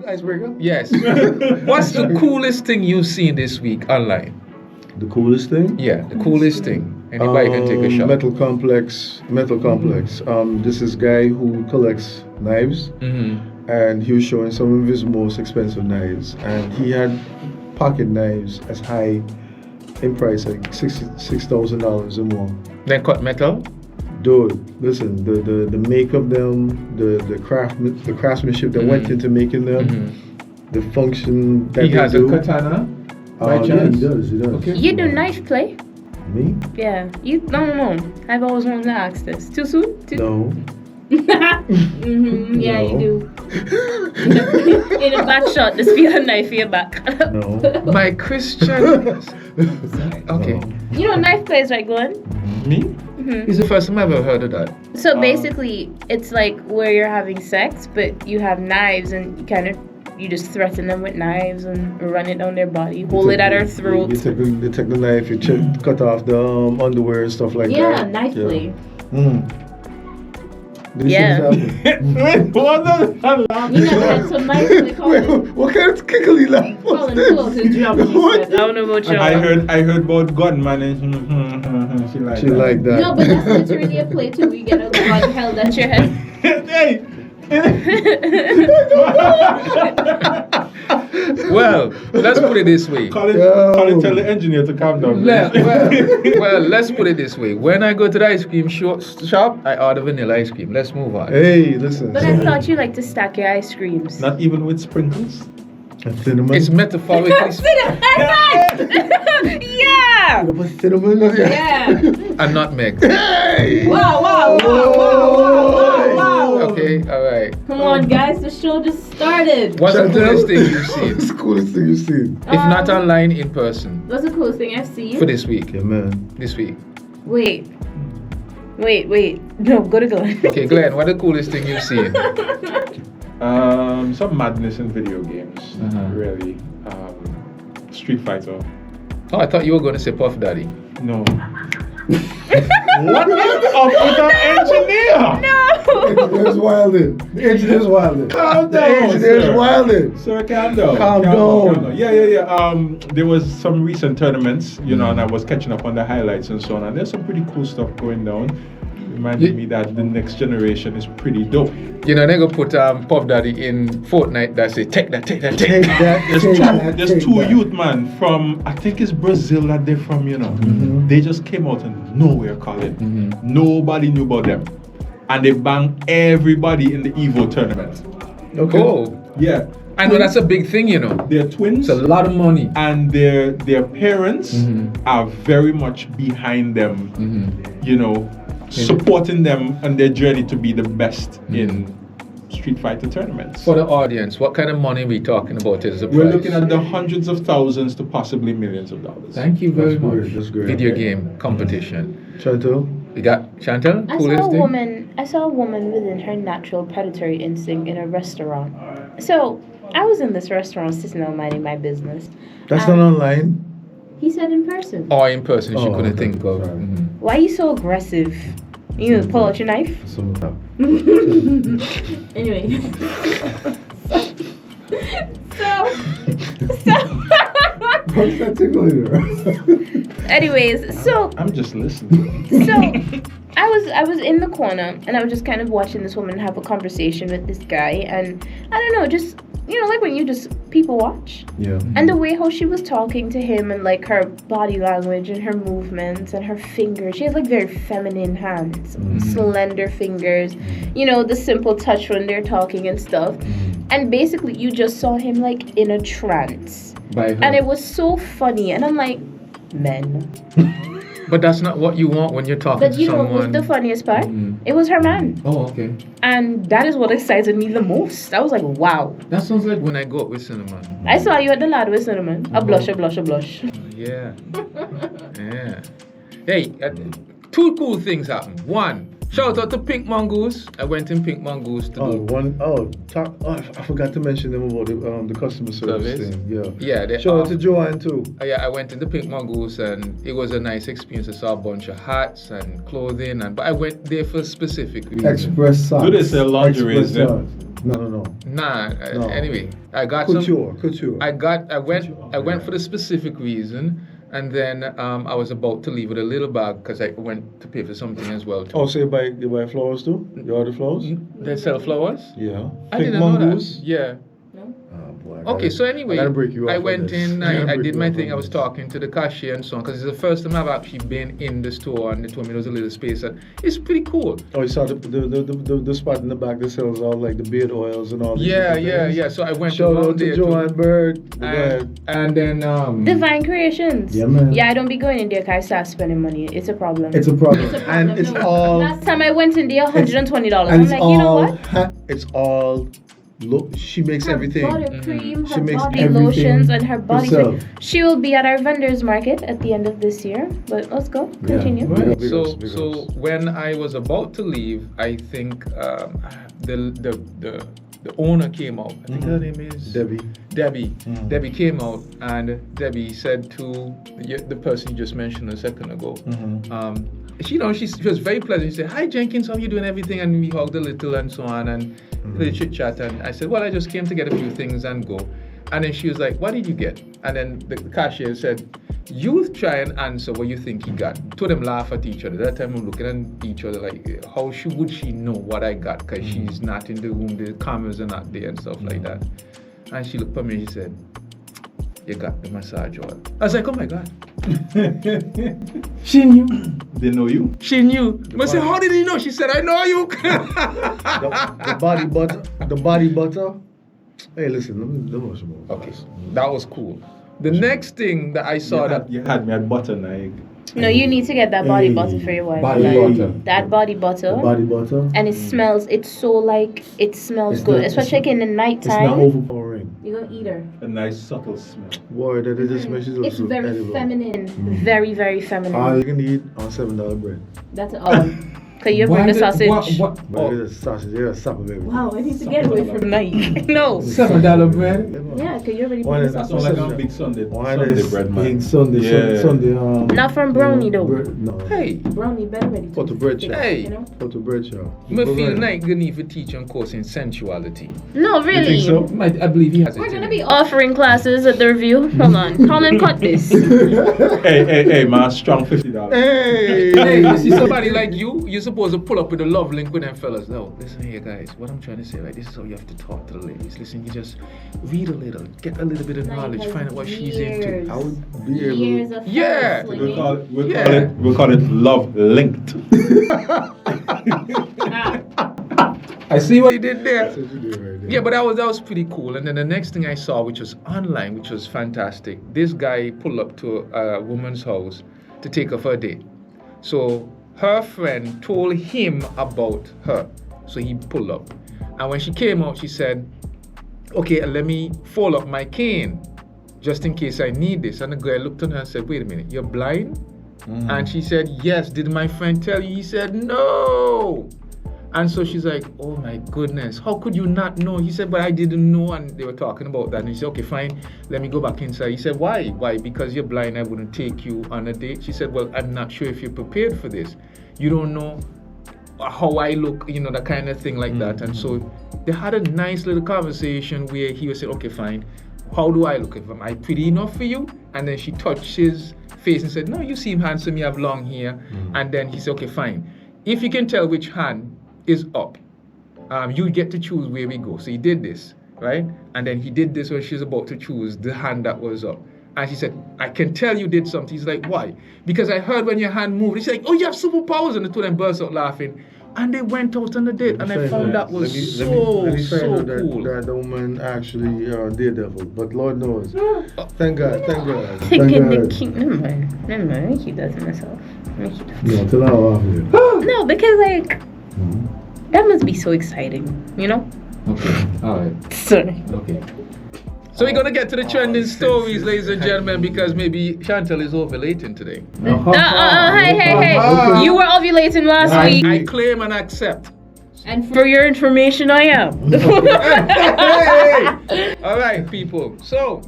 Icebreaker? Yes. What's the coolest thing you've seen this week online? The coolest thing? Yeah, the coolest thing. Anybody can take a shot. Metal Complex. This is guy who collects knives, and he was showing some of his most expensive knives, and he had pocket knives as high in price, like $6,000 or more. Then cut metal? Dude, listen, the make of them, the craftsmanship that went into making them, the function that He has a katana? By Yeah, chance? he does. Okay. You do knife play? Me? Yeah. You no. I've always wanted to ask this. Too soon? No. Yeah, No. you do. In a back shot, just feel a knife in your back. No. My Christian. Okay. You know knife plays, right, Glenn? Me? It's the first time I've ever heard of that. So basically, it's like where you're having sex, but you have knives and you just threaten them with knives and run it down their body, hold it at her throat. You take the knife, you cut off the underwear and stuff like that. Yeah, knife play. Did Yeah. you see this happen? You never had some knife play, Colin? What kind of giggly laugh was Colin, this? pull out his drum, he said. I don't know about you. I heard about gunman and she like She that. like that. No, but that's literally a play too. We get a gun held at your head. Hey! Well, let's put it this way. Colin, Yo. Colin, tell the engineer to calm down. Well, let's put it this way. When I go to the ice cream shop, I order vanilla ice cream. Let's move on. Hey, listen. But I thought you like to stack your ice creams. Not even with sprinkles. Cinnamon. It's metaphorically. Yeah! Put cinnamon on it. Yeah! and nutmeg. Hey! Wow. Okay, all right. Come on, guys, the show just started. What's the Chantel? coolest thing you've seen? What's the coolest thing you've seen? If not online, in person. What's the coolest thing I've seen? For this week. Yeah, man. This week. Wait. No, go to Glenn. Okay, Glenn, what the coolest thing you've seen? Some madness in video games, really. Street Fighter. Oh, I thought you were going to say Puff Daddy. No. What is up with the engineer? Engineer's wilding. The engineer's wilding. Calm The down, engineer's sir. wilding. Sir, calm down. Calm down. Yeah. There was some recent tournaments, and I was catching up on the highlights and so on. And there's some pretty cool stuff going down. Reminding me that the next generation is pretty dope. You know, they're going to put Puff Daddy in Fortnite that say, take that. Take that. There's two youth man from, I think it's Brazil that they're from, They just came out and nowhere, Colin. Nobody knew about them. And they banged everybody in the EVO tournament. Okay. Oh, Yeah. I know that's a big thing, They're twins. It's a lot of money. And their parents are very much behind them, supporting them on their journey to be the best in Street Fighter tournaments. For the audience, what kind of money are we talking about as a prize? We're looking at the hundreds of thousands to possibly millions of dollars. Thank you very That's much. great, that's great. Video game competition. Chantal? We got Chantal, I coolest thing? saw a woman within her natural predatory instinct in a restaurant. So I was in this restaurant sitting there minding my business. That's not online. He said in person. Or in person, she Oh, couldn't okay. think of. Sorry. Why are you so aggressive? You pull out your knife? Anyway. What's that tickling her? Anyways, so I'm just listening. I was in the corner and I was just kind of watching this woman have a conversation with this guy, and I don't know, just like when you just people watch. Yeah. And the way how she was talking to him and like her body language and her movements and her fingers. She has like very feminine hands, slender fingers, the simple touch when they're talking and stuff. And basically you just saw him like in a trance. By her. And it was so funny. And I'm like, men. But that's not what you want when you're talking But to you know someone. what was the funniest part? It was her man. Oh, okay. And that is what excited me the most. I was like, wow. That sounds like when I go out with Cinnamon. I saw you at the lad with cinnamon. A blush. Yeah. Yeah. Hey, two cool things happened. One, shout out to Pink Mongoose. I went in Pink Mongoose to do. I forgot to mention them about the customer service thing. Yeah. Yeah, they Shout out are- to Joanne too. Yeah, I went in the Pink Mongoose and it was a nice experience. I saw a bunch of hats and clothing, but I went there for a specific reason. Express socks. Do they sell lingerie Express there? socks. No. Nah. No. Anyway, I got Couture. I went for the specific reason, and then I was about to leave with a little bag because I went to pay for something as well. Too. Oh, so you buy flowers too? You order flowers? They sell flowers? Yeah. I Pink didn't know mongoose? that. Yeah. Oh, boy, Okay, so anyway, gotta break you off I on went this. in, Gotta I break did you my off thing, on I was this. talking to the cashier and so on, because it's the first time I've actually been in the store, and they told me there was a little space, and it's pretty cool. Oh, you saw the spot in the back that sells all like the beard oils and all these Yeah, different yeah, things? yeah. So I went Shout around out to there Joanne too. Bird. Go ahead. And then Divine Creations. Yeah, man. Yeah, I don't be going in there because I start spending money. It's a problem. It's a problem. It's a problem. And it's No. all. Last time I went in there, $120. And I'm it's like, all. you know what? It's all. Look, she makes Her everything. buttercream, She her makes body everything lotions, and her body herself. cream. She will be at our vendors market at the end of this year. But let's go. Continue. Yeah. Big so ups, big so ups. when I was about to leave, I think the owner came out. I think her name is Debbie. Debbie. Debbie came out, and Debbie said to the person you just mentioned a second ago. She was very pleasant. She said, "Hi Jenkins, how you doing? Everything?" And we hugged a little and so on, and little chit chat. And I said, "Well, I just came to get a few things and go." And then she was like, "What did you get?" And then the cashier said, "You try and answer what you think he got." Two of them laugh at each other. That time I'm looking at each other like, how would she know what I got? Because she's not in the room, the cameras are not there and stuff like that. And she looked at me and she said, "You got the massage oil." I was like, "Oh my God." She knew. They know you. She knew. I said, "How did he know?" She said, "I know you." The body butter. Hey, listen, let me some more. Okay, that was cool. The next thing that I saw You had me at butter, Nike. No, you need to get that body Hey, butter for your wife. body Like, butter. That body butter. The body butter. And it smells. It's so like it smells It's good, not- especially like in the It's not nighttime. overpowering. You're gonna eat her. A nice subtle smell. Boy, that it just makes you look It's so very edible. feminine. Very, very feminine. All you can eat on $7 bread. That's all. Cause you bring the sausage. But it's a sausage, you're a supper, baby. Wow, I need to get away from Nike. No. $7 bread. Yeah, cause you already Why bring the not? That's all sausage. like a big Sunday. Why Sunday this bread, man. big Sunday, Yeah. Sunday, Not from brownie, though. bread, no. Hey, Brownie better ready. Put the bread shop. Hey. You know? Put the bread shop. I feel like you need to teach a course in sensuality. No, really. You think so? I believe he has it. We're gonna be offering classes at the review. Hold on, Colin, cut this. Hey, man, strong $50. Hey! Hey, you see somebody like you're supposed to pull up with a love link with them fellas. No, listen here, guys. What I'm trying to say, right? This is how you have to talk to the ladies. Listen, you just read a little, get a little bit of knowledge, find out what she's into. I would be able Years of Yeah. fella We'll call slinging. it, we'll call it love linked. I see what you did there. That's what you do right there. Yeah, but that was pretty cool. And then the next thing I saw, which was online, which was fantastic. This guy pulled up to a woman's house to take her for a date. So her friend told him about her. So he pulled up. And when she came out, she said, "Okay, let me fold up my cane just in case I need this." And the guy looked at her and said, "Wait a minute, you're blind?" And she said, "Yes. Did my friend tell you?" He said, "No." And so she's like, "Oh my goodness, how could you not know?" He said, "But I didn't know." And they were talking about that. And he said, "Okay, fine, let me go back inside." He said, "Why? Why? Because you're blind, I wouldn't take you on a date." She said, "Well, I'm not sure if you're prepared for this. You don't know how I look, that kind of thing like that." And so they had a nice little conversation where he was saying, "Okay, fine, how do I look? Am I pretty enough for you?" And then she touched his face and said, "No, you seem handsome, you have long hair." And then he said, "Okay, fine. If you can tell which hand is up, you get to choose where we go." So he did this, right? And then he did this when she was about to choose the hand that was up. And she said, "I can tell you did something." He's like, "Why?" "Because I heard when your hand moved." He's like, "Oh, you have superpowers." And the two of them burst out laughing. And they went out on a date. And I found that was let me so find out cool. that the woman actually daredevil, but Lord knows. Thank God. Thinking the king. Never mind. Let me keep that to myself. Let me keep that. No, tell her off here. No, because like that must be so exciting, Okay, all right. Sorry. Okay. So we're gonna get to the trending stories, ladies and gentlemen, because maybe Chantel is ovulating today. Hey. You were ovulating last week. I claim and accept. And for your information, I am. All right, people. So